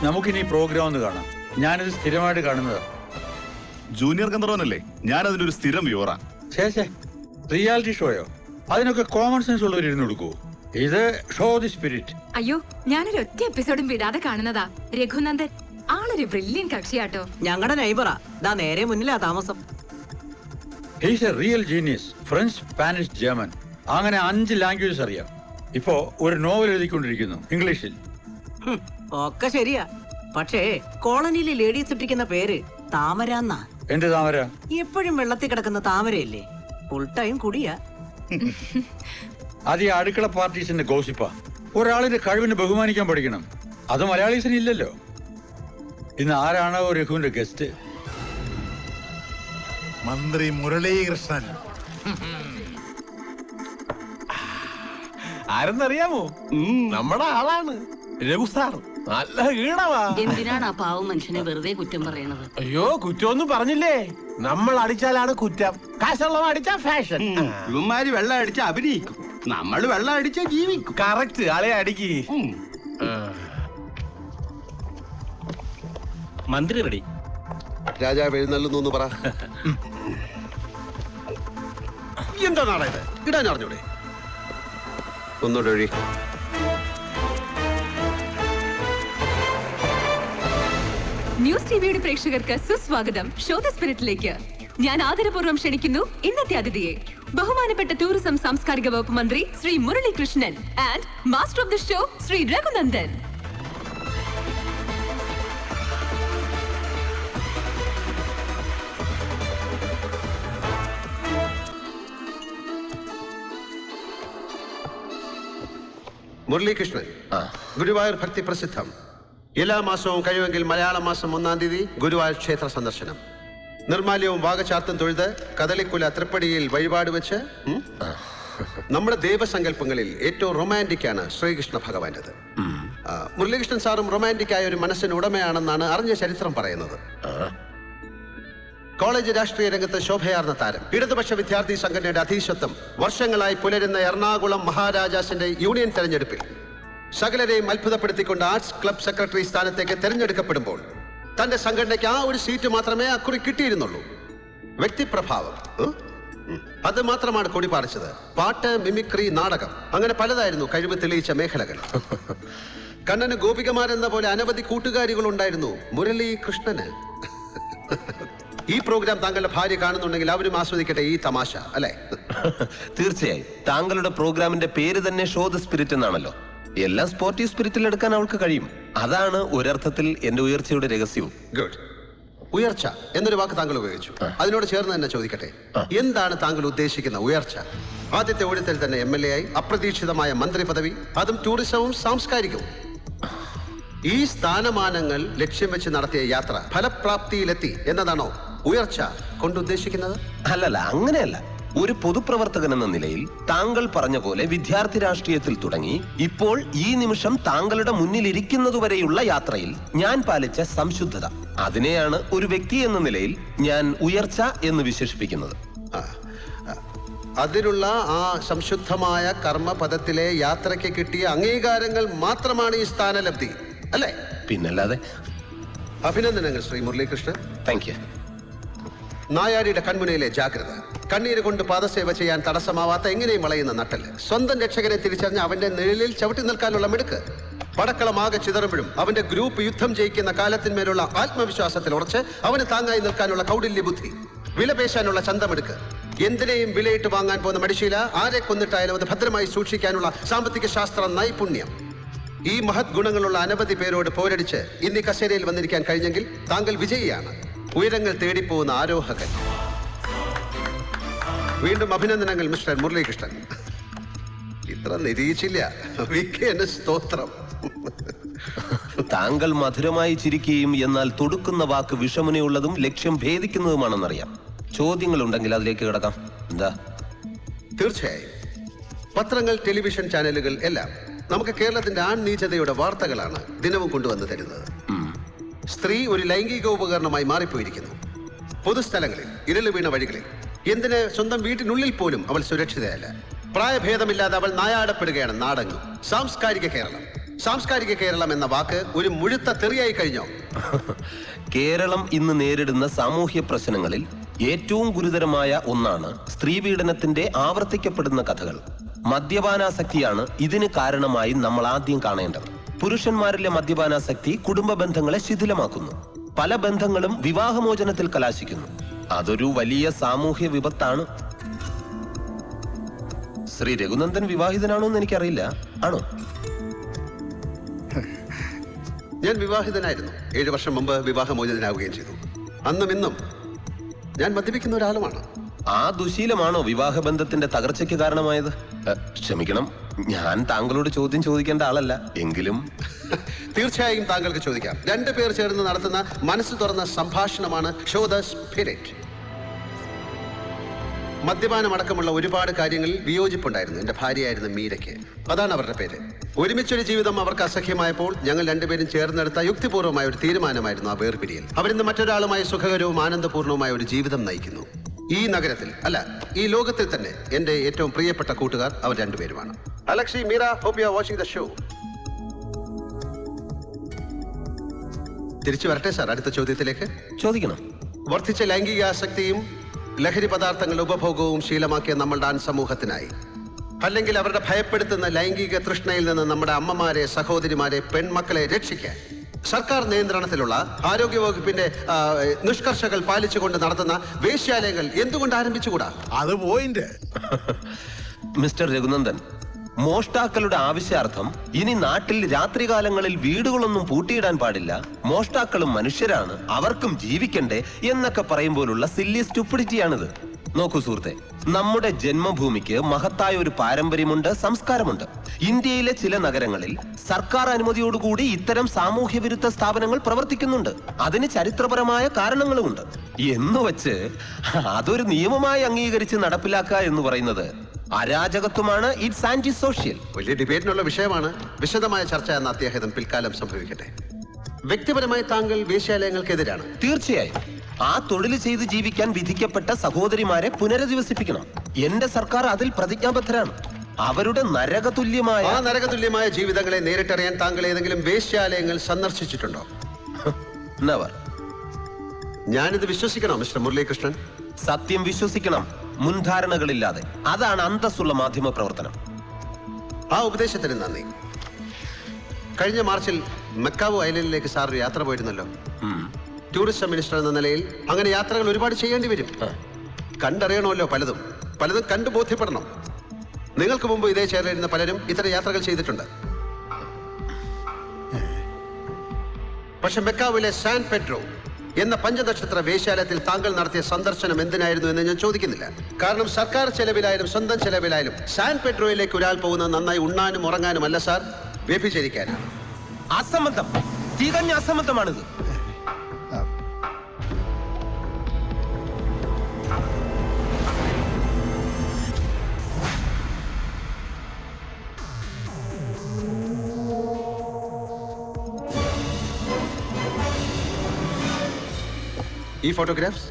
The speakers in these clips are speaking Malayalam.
നമുക്കിനി പ്രോഗ്രാം ഒന്ന് കാണാം. ഞാനിത് സ്ഥിരമായിട്ട് കാണുന്നത്. ജൂനിയർ ഗന്ധർവനല്ലേ, ഞാൻ അതിനൊരു സ്ഥിരം വ്യൂവറാ. ശേ, റിയാലിറ്റി ഷോയോ? അതിനൊക്കെ കോമൺ സെൻസ് ഉള്ളവരിരുന്ന് കൊടുക്കൂ. ഇത് ഷോ ദി സ്പിരിറ്റ്. അയ്യോ, ഞാനൊരു ഒറ്റ എപ്പിസോഡും വിടാതെ കാണുന്നതാ. രഘുനന്ദൻ ആളൊരു ബ്രില്യൻ കക്ഷിയാട്ടോ. ഞങ്ങളുടെ നൈബറാ, ദാ നേരെ മുന്നിലാ താമസം. He's A real genius. French, Spanish, German, അങ്ങനെ 5 ലാംഗ്വേജസ് അറിയാം. ഇപ്പോ ഒരു നോവൽ എഴുതിക്കൊണ്ടിരിക്കുന്നു ഇംഗ്ലീഷിൽ. ഒക്കെ ശരിയാ, പക്ഷേ കോളനിയിലെ ലേഡീസ് ഇട്ടിരിക്കുന്ന പേര് താമര എന്നാ. എന്ത് താമര? എപ്പോഴും വെള്ളത്തിൽ കിടക്കുന്ന താമരയല്ലേ, ഫുൾ ടൈം കുടിയാ. അത് ഈ അടുക്കള പാർട്ടീസിന്റെ ഗോസിപ്പാ. ഒരാളിന്റെ കഴിവിനെ ബഹുമാനിക്കാൻ പഠിക്കണം. അത് മലയാളീസിന് ഇല്ലല്ലോ. ഇന്ന് ആരാണോ രഘുവിന്റെ ഗസ്റ്റ്? മന്ത്രി മുരളീകൃഷ്ണൻ. ആരെന്നറിയാമോ? നമ്മുടെ ആളാണ് രഘു സാർ. നല്ല ഈടവാ. എന്തിനാണ് ആ പാവം മനുഷ്യനെ വെറുതെ കുറ്റം പറയണത്? അയ്യോ, കുറ്റമൊന്നും പറഞ്ഞില്ലേ. നമ്മൾ അടിച്ചാലാണ് കുറ്റം, കാശുള്ളവ അടിച്ചാ ഫാഷൻ. ഇവന്മാര് വെള്ളം അടിച്ച അഭിനയിക്കും, നമ്മൾ വെള്ളം അടിച്ച ജീവിക്കും. കറക്റ്റ്. ആളെ അടിക്ക്. മന്ത്രി റെഡി. രാജാവ് എഴുന്നള്ളുന്നു പറ. എന്താ നാളെ ഇത് ഇടാൻ അറിഞ്ഞൂടെ? ഒന്നോടൊഴി. ന്യൂസ് ടിവിയുടെ പ്രേക്ഷകർക്ക് സുസ്വാഗതം ഷോ ദി സ്പിരിറ്റിലേക്ക്. ഞാൻ ആദരപൂർവ്വം ക്ഷണിക്കുന്നു ഇന്നത്തെ അതിഥിയെ, ബഹുമാനപ്പെട്ട ടൂറിസം സാംസ്കാരിക വകുപ്പ് മന്ത്രി Shri Muralikrishnan and master of the show Shri Raghunandan. Muralikrishnan, Guruvayur ഭക്തി പ്രസിദ്ധം. എല്ലാ മാസവും കഴിയുമെങ്കിൽ മലയാള മാസം 1-ാം തീയതി ഗുരുവായൂർ ക്ഷേത്ര സന്ദർശനം. നിർമാല്യവും വാഗചാർത്തും തൊഴുത് കദളിക്കുല തൃപ്പടിയിൽ വഴിപാട് വെച്ച്. നമ്മുടെ ദൈവസങ്കല്പങ്ങളിൽ ഏറ്റവും റൊമാൻറ്റിക് ആണ് ശ്രീകൃഷ്ണ ഭഗവാന്റേത്. മുരളീകൃഷ്ണൻ സാറും റൊമാൻറ്റിക് ആയ ഒരു മനസ്സിന് ഉടമയാണെന്നാണ് അറിഞ്ഞ ചരിത്രം പറയുന്നത്. കോളേജ് രാഷ്ട്രീയ രംഗത്ത് ശോഭയാർന്ന താരം, ഇടതുപക്ഷ വിദ്യാർത്ഥി സംഘടനയുടെ അധീശത്വം, വർഷങ്ങളായി പുലരുന്ന എറണാകുളം മഹാരാജാസിന്റെ യൂണിയൻ തെരഞ്ഞെടുപ്പിൽ സകലരെയും അത്ഭുതപ്പെടുത്തിക്കൊണ്ട് ആർട്സ് ക്ലബ് സെക്രട്ടറി സ്ഥാനത്തേക്ക് തെരഞ്ഞെടുക്കപ്പെടുമ്പോൾ തന്റെ സംഘടനയ്ക്ക് ആ ഒരു സീറ്റ് മാത്രമേ അക്കുറി കിട്ടിയിരുന്നുള്ളൂ. വ്യക്തിപ്രഭാവം അത് മാത്രമാണ് കൊടിപാറിച്ചത്. പാട്ട്, മിമിക്രി, നാടകം, അങ്ങനെ പലതായിരുന്നു കഴിവ് തെളിയിച്ച മേഖലകൾ. കണ്ണന് ഗോപികമാരെന്ന പോലെ അനവധി കൂട്ടുകാരികൾ ഉണ്ടായിരുന്നു മുരളീകൃഷ്ണന്. ഈ പ്രോഗ്രാം താങ്കളുടെ ഭാര്യ കാണുന്നുണ്ടെങ്കിൽ അവരും ആസ്വദിക്കട്ടെ ഈ തമാശ, അല്ലേ? തീർച്ചയായും. താങ്കളുടെ പ്രോഗ്രാമിന്റെ പേര് തന്നെ ഷോ ദി സ്പിരിറ്റ് എന്നാണല്ലോ. എല്ലാം സ്പോർട്ടീവ് സ്പിരിറ്റിൽ എടുക്കാൻ അവൾക്ക് കഴിയും. അതാണ് ഒരർത്ഥത്തിൽ എന്റെ ഉയർച്ചയുടെ രഹസ്യവും. ഗുഡ്. ഉയർച്ച എന്നൊരു വാക്ക് താങ്കൾ ഉപയോഗിച്ചു. അതിനോട് ചേർന്ന് തന്നെ ചോദിക്കട്ടെ, എന്താണ് താങ്കൾ ഉദ്ദേശിക്കുന്ന ഉയർച്ച? ആദ്യത്തെ ഊഴത്തിൽ തന്നെ MLA ആയി, അപ്രതീക്ഷിതമായ മന്ത്രി പദവി, അതും ടൂറിസവും സാംസ്കാരികവും. ഈ സ്ഥാനമാനങ്ങൾ ലക്ഷ്യം വെച്ച് നടത്തിയ യാത്ര ഫലപ്രാപ്തിയിലെത്തി എന്നതാണോ ഉയർച്ച കൊണ്ടുദ്ദേശിക്കുന്നത്? അല്ലല്ല, അങ്ങനെയല്ല. ഒരു പൊതുപ്രവർത്തകൻ എന്ന നിലയിൽ താങ്കൾ പറഞ്ഞ പോലെ വിദ്യാർത്ഥി രാഷ്ട്രീയത്തിൽ തുടങ്ങി ഇപ്പോൾ ഈ നിമിഷം താങ്കളുടെ മുന്നിലിരിക്കുന്നതുവരെയുള്ള യാത്രയിൽ ഞാൻ പാലിച്ച സംശുദ്ധത, അതിനെയാണ് ഒരു വ്യക്തി എന്ന നിലയിൽ ഞാൻ ഉയർച്ച എന്ന് വിശേഷിപ്പിക്കുന്നത്. അതിലുള്ള ആ സംശുദ്ധമായ കർമ്മപദത്തിലെ യാത്രയ്ക്ക് കിട്ടിയ അംഗീകാരങ്ങൾ മാത്രമാണ് ഈ സ്ഥാനലബ്ധി, അല്ലേ? പിന്നല്ലാതെ. അഭിനന്ദനങ്ങൾ ശ്രീ മുരളീകൃഷ്ണൻ. Thank you. നായാടിയുടെ കൺമുനയിലെ ജാഗ്രത, കണ്ണീര് കൊണ്ട് പാദസേവ ചെയ്യാൻ തടസ്സമാവാത്ത എങ്ങനെയും വളയുന്ന നട്ടല്, സ്വന്തം രക്ഷകനെ തിരിച്ചറിഞ്ഞ് അവന്റെ നിഴലിൽ ചവിട്ടി നിൽക്കാനുള്ള മിടുക്ക്, പടക്കളമാകെ ചിതറുമ്പോഴും അവന്റെ ഗ്രൂപ്പ് യുദ്ധം ജയിക്കുന്ന കാലത്തിന്മേലുള്ള ആത്മവിശ്വാസത്തിൽ ഉറച്ച് അവന് താങ്ങായി നിൽക്കാനുള്ള കൗടില്യ ബുദ്ധി, വിലപേശാനുള്ള ചന്തമെടുക്ക്, എന്തിനേയും വിലയിട്ട് വാങ്ങാൻ പോകുന്ന മടിശീല, ആരെ കൊന്നിട്ടായാലും അത് ഭദ്രമായി സൂക്ഷിക്കാനുള്ള സാമ്പത്തിക ശാസ്ത്ര നൈപുണ്യം. ഈ മഹത് ഗുണങ്ങളുള്ള അനവധി പേരോട് പോരടിച്ച് ഇന്ന് കസേരയിൽ വന്നിരിക്കാൻ കഴിഞ്ഞെങ്കിൽ താങ്കൾ വിജയിയാണ്, ഉയരങ്ങൾ തേടിപ്പോകുന്ന ആരോഹകൻ. വീണ്ടും അഭിനന്ദനങ്ങൾ മിസ്റ്റർ മുരളീകൃഷ്ണൻ. ഇത്ര നിരീക്ഷില്ല. സ്തോത്രം. താങ്കൾ മധുരമായി ചിരിക്കുകയും എന്നാൽ തൊടുക്കുന്ന വാക്ക് വിഷമുനയുള്ളതും ലക്ഷ്യം ഭേദിക്കുന്നതുമാണെന്നറിയാം. ചോദ്യങ്ങൾ ഉണ്ടെങ്കിൽ അതിലേക്ക് കിടക്കാം. എന്താ? തീർച്ചയായും. പത്രങ്ങൾ, ടെലിവിഷൻ ചാനലുകൾ എല്ലാം നമുക്ക് കേരളത്തിന്റെ ആൺനീചതയുടെ വാർത്തകളാണ് ദിനവും കൊണ്ടുവന്ന് തരുന്നത്. സ്ത്രീ ഒരു ലൈംഗിക ഉപകരണമായി മാറിപ്പോയിരിക്കുന്നു. പൊതുസ്ഥലങ്ങളിൽ, ഇരളു വീണ വഴികളിൽ, എന്തിന് സ്വന്തം വീട്ടിനുള്ളിൽ പോലും അവൾ സുരക്ഷിതയല്ല. പ്രായഭേദമില്ലാതെ അവൾ നായാടപ്പെടുകയാണ് നാടെങ്ങും. സാംസ്കാരിക കേരളം സാംസ്കാരിക കേരളം എന്ന വാക്ക് ഒരു മുഴുത്ത തെറിയായി കഴിഞ്ഞോ? കേരളം ഇന്ന് നേരിടുന്ന സാമൂഹ്യ പ്രശ്നങ്ങളിൽ ഏറ്റവും ഗുരുതരമായ ഒന്നാണ് സ്ത്രീപീഡനത്തിന്റെ ആവർത്തിക്കപ്പെടുന്ന കഥകൾ. മദ്യപാനാസക്തിയാണ് ഇതിന് കാരണമായി നമ്മൾ ആദ്യം കാണേണ്ടത്. പുരുഷന്മാരിലെ മദ്യപാനാസക്തി കുടുംബ ബന്ധങ്ങളെ ശിഥിലമാക്കുന്നു. പല ബന്ധങ്ങളും വിവാഹമോചനത്തിൽ കലാശിക്കുന്നു. അതൊരു വലിയ സാമൂഹ്യ വിപത്താണ്. ശ്രീ രഘുനന്ദൻ വിവാഹിതനാണോ എന്ന് എനിക്കറിയില്ല. ആണോ? ഞാൻ വിവാഹിതനായിരുന്നു. 7 വർഷം മുമ്പ് വിവാഹമോചിതനാവുകയും ചെയ്തു. അന്നും ഇന്നും ഞാൻ മദ്യപിക്കുന്ന ഒരാളുമാണ്. ആ ദുശീലമാണോ വിവാഹബന്ധത്തിന്റെ തകർച്ചയ്ക്ക് കാരണമായത്? ക്ഷമിക്കണം, ഞാൻ താങ്കളോട് ചോദ്യം ചോദിക്കേണ്ട ആളല്ല. എങ്കിലും തീർച്ചയായും താങ്കൾക്ക് ചോദിക്കാം. 2 പേർ ചേർന്ന് നടത്തുന്ന മനസ്സ് തുറന്ന സംഭാഷണമാണ് ഷോ ദ സ്പിരിറ്റ്. മദ്യപാനം അടക്കമുള്ള ഒരുപാട് കാര്യങ്ങളിൽ വിയോജിപ്പുണ്ടായിരുന്നു. എന്റെ ഭാര്യയായിരുന്നു മീരയ്ക്ക്. അതാണ് അവരുടെ പേര്. ഒരുമിച്ചൊരു ജീവിതം അവർക്ക് അസഖ്യമായപ്പോൾ ഞങ്ങൾ 2 പേരും ചേർന്നെടുത്ത യുക്തിപൂർവമായ ഒരു തീരുമാനമായിരുന്നു ആ വേർപിരിയൽ. അവരിന്ന് മറ്റൊരാളുമായി സുഖകരവും ആനന്ദപൂർണവുമായ ഒരു ജീവിതം നയിക്കുന്നു. ഈ നഗരത്തിൽ അല്ല, ഈ ലോകത്തിൽ തന്നെ എന്റെ ഏറ്റവും പ്രിയപ്പെട്ട കൂട്ടുകാർ അവർ 2 പേരുമാണ്. Alexi, Meera, hope you are watching the show. തിരിച്ചു വരട്ടെ സാർ അടുത്ത ചോദ്യത്തിലേക്ക്. ചോദിക്കണം. വർദ്ധിച്ച ലൈംഗിക ആസക്തിയും ലഹരി പദാർത്ഥങ്ങളുടെ ഉപഭോഗവും ശീലമാക്കിയ നമ്മളുടെ സമൂഹത്തിനായി, അല്ലെങ്കിൽ അവരുടെ ഭയപ്പെടുത്തുന്ന ലൈംഗിക തൃഷ്ണയിൽ നിന്ന് നമ്മുടെ അമ്മമാരെ, സഹോദരിമാരെ, പെൺമക്കളെ രക്ഷിക്കാൻ സർക്കാർ നിയന്ത്രണത്തിലുള്ള ആരോഗ്യവകുപ്പിന്റെ നിഷ്കർഷകൾ പാലിച്ചുകൊണ്ട് നടത്തുന്ന വേശ്യാലയങ്ങൾ എന്തുകൊണ്ട് ആരംഭിച്ചുകൂടാ? അത് പോയിന്റ്. മിസ്റ്റർ രഘുനന്ദൻ, മോഷ്ടാക്കളുടെ ആവശ്യാർത്ഥം ഇനി നാട്ടിൽ രാത്രികാലങ്ങളിൽ വീടുകളൊന്നും പൂട്ടിയിടാൻ പാടില്ല, മോഷ്ടാക്കളും മനുഷ്യരാണ്, അവർക്കും ജീവിക്കണ്ടേ എന്നൊക്കെ പറയുമ്പോലുള്ള സില്ലി സ്റ്റുപ്പിഡിറ്റിയാണിത്. നോക്കൂ സുഹൃത്തെ, നമ്മുടെ ജന്മഭൂമിക്ക് മഹത്തായ ഒരു പാരമ്പര്യമുണ്ട്, സംസ്കാരമുണ്ട്. ഇന്ത്യയിലെ ചില നഗരങ്ങളിൽ സർക്കാർ അനുമതിയോടുകൂടി ഇത്തരം സാമൂഹ്യ വിരുദ്ധ സ്ഥാപനങ്ങൾ പ്രവർത്തിക്കുന്നുണ്ട്. അതിന് ചരിത്രപരമായ കാരണങ്ങളുമുണ്ട്. എന്നുവച്ച് അതൊരു നിയമമായി അംഗീകരിച്ച് നടപ്പിലാക്കുക എന്ന് പറയുന്നത് അരാജകത്വമാണ്. It's anti social. വലിയ ഡിബേറ്റിനുള്ള വിഷയമാണ്. വിശദമായ ചർച്ച എന്ന അത്യാഹിതം പിൽക്കാലം സംഭവിക്കട്ടെ. വ്യക്തിപരമായി താങ്കൾ വേശ്യാലയങ്ങൾക്കെതിരാണ്? തീർച്ചയായും. ആ തൊഴിൽ ചെയ്ത് ജീവിക്കാൻ വിധിക്കപ്പെട്ട സഹോദരിമാരെ പുനരധിവസിപ്പിക്കണം. എന്റെ സർക്കാർ അതിൽ പ്രതിജ്ഞാബദ്ധരാണ്. അവരുടെ നരകതുല്യമായ ജീവിതങ്ങളെ നേരിട്ടറിയാൻ താങ്കൾ ഏതെങ്കിലും വേശ്യാലയങ്ങൾ സന്ദർശിച്ചിട്ടുണ്ടോ? നെവർ. ഞാനിത് വിശ്വസിക്കണോ മിസ്റ്റർ മുരളീകൃഷ്ണൻ? സത്യം വിശ്വസിക്കണം, മുൻധാരണകളില്ലാതെ. അതാണ് അന്തസ്സുള്ള മാധ്യമ പ്രവർത്തനം. ആ ഉപദേശത്തിന് നന്ദി. കഴിഞ്ഞ മാർച്ചിൽ മക്കാവോ ഐലൻഡിലേക്ക് സാർ ഒരു യാത്ര പോയിരുന്നല്ലോ. ടൂറിസം മിനിസ്റ്റർ എന്ന നിലയിൽ അങ്ങനെ യാത്രകൾ ഒരുപാട് ചെയ്യേണ്ടി വരും. കണ്ടറിയണമല്ലോ, പലതും കണ്ടു ബോധ്യപ്പെടണം. നിങ്ങൾക്ക് മുമ്പ് ഇതേ ചെയറിലിരുന്ന പലരും ഇത്തരം യാത്രകൾ ചെയ്തിട്ടുണ്ട്. പക്ഷെ മെക്കാവിലെ സാൻ പെഡ്രോ എന്ന പഞ്ചനക്ഷത്ര വേശ്യാലയത്തിൽ താങ്കൾ നടത്തിയ സന്ദർശനം എന്തിനായിരുന്നു എന്ന് ഞാൻ ചോദിക്കുന്നില്ല. കാരണം സർക്കാർ ചെലവിലായാലും സ്വന്തം ചെലവിലായാലും സാൻ പെഡ്രോയിലേക്ക് ഒരാൾ പോകുന്നത് നന്നായി ഉണ്ണാനും ഉറങ്ങാനുമല്ല സാർ, വ്യഭിചരിക്കാനാണ്. അസംബന്ധം, തികഞ്ഞ അസംബന്ധമാണിത്. ഈ ഫോട്ടോഗ്രാഫ്സ്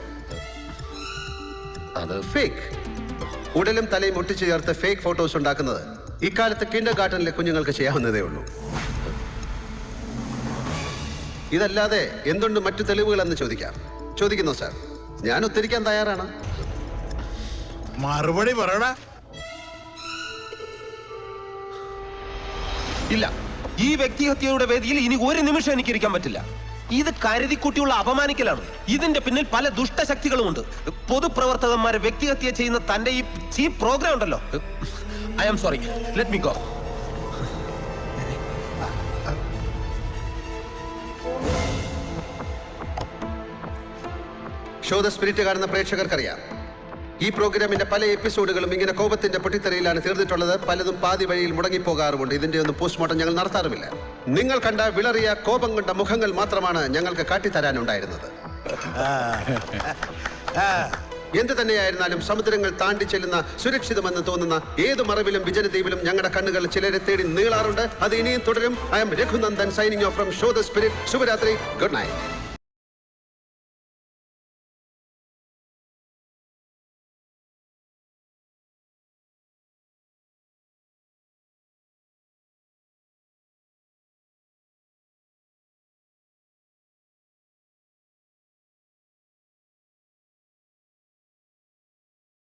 അത് ഫേക്ക്. ഉടലും തലയും ഒട്ടിച്ചു ചേർത്ത് ഫേക്ക് ഫോട്ടോസ് ഉണ്ടാക്കുന്നത് ഇക്കാലത്ത് കിൻഡർ ഗാർട്ടനിലെ കുഞ്ഞുങ്ങൾക്ക് ചെയ്യാവുന്നതേ ഉള്ളൂ. ഇതല്ലാതെ എന്തുണ്ട് മറ്റു തെളിവുകളെന്ന് ചോദിക്കുന്നു സാർ. ഞാൻ ഉത്തരിക്കാൻ തയ്യാറാണ്. മറുപടി പറയടാ. ഇല്ല, ഈ വ്യക്തിഹത്യയുടെ വേദിയിൽ ഇനി ഒരു നിമിഷം എനിക്ക് ഇരിക്കാൻ പറ്റില്ല. ഇത് കരുതിക്കുട്ടിയുള്ള അപമാനിക്കലാണ്. ഇതിന്റെ പിന്നിൽ പല ദുഷ്ടശക്തികളുമുണ്ട്. പൊതുപ്രവർത്തകന്മാരെ വ്യക്തിഹത്യ ചെയ്യുന്ന തന്റെ ഈ ചീപ്പ് പ്രോഗ്രാം ഉണ്ടല്ലോ. I am sorry, let me go. Show the spirit കാണുന്ന പ്രേക്ഷകർക്കറിയാം, ഈ പ്രോഗ്രാമിന്റെ പല എപ്പിസോഡുകളും ഇങ്ങനെ കോപത്തിന്റെ പൊട്ടിത്തെറിയിലാണ് തീർന്നിട്ടുള്ളത്. പലതും പാതി വഴിയിൽ മുടങ്ങിപ്പോകാറുമുണ്ട്. ഇതിന്റെ ഒന്നും പോസ്റ്റ്മോർട്ടം ഞങ്ങൾ നടത്താറുമില്ല. നിങ്ങൾ കണ്ട വിളറിയ കോപം കൊണ്ട മുഖങ്ങൾ മാത്രമാണ് ഞങ്ങൾക്ക് കാട്ടിത്തരാനുണ്ടായിരുന്നത്. എന്ത് തന്നെയായിരുന്നാലും സമുദ്രങ്ങൾ താണ്ടി ചെല്ലുന്ന സുരക്ഷിതമെന്ന് തോന്നുന്ന ഏത് മറവിലും വിജനദ്വീപിലും ഞങ്ങളുടെ കണ്ണുകൾ ചിലരെ തേടി നീളാറുണ്ട്. അത് ഇനിയും തുടരും. I M Raghunandan, signing off from show the spirit. ശുഭരാത്രി, ഗുഡ് നൈറ്റ്.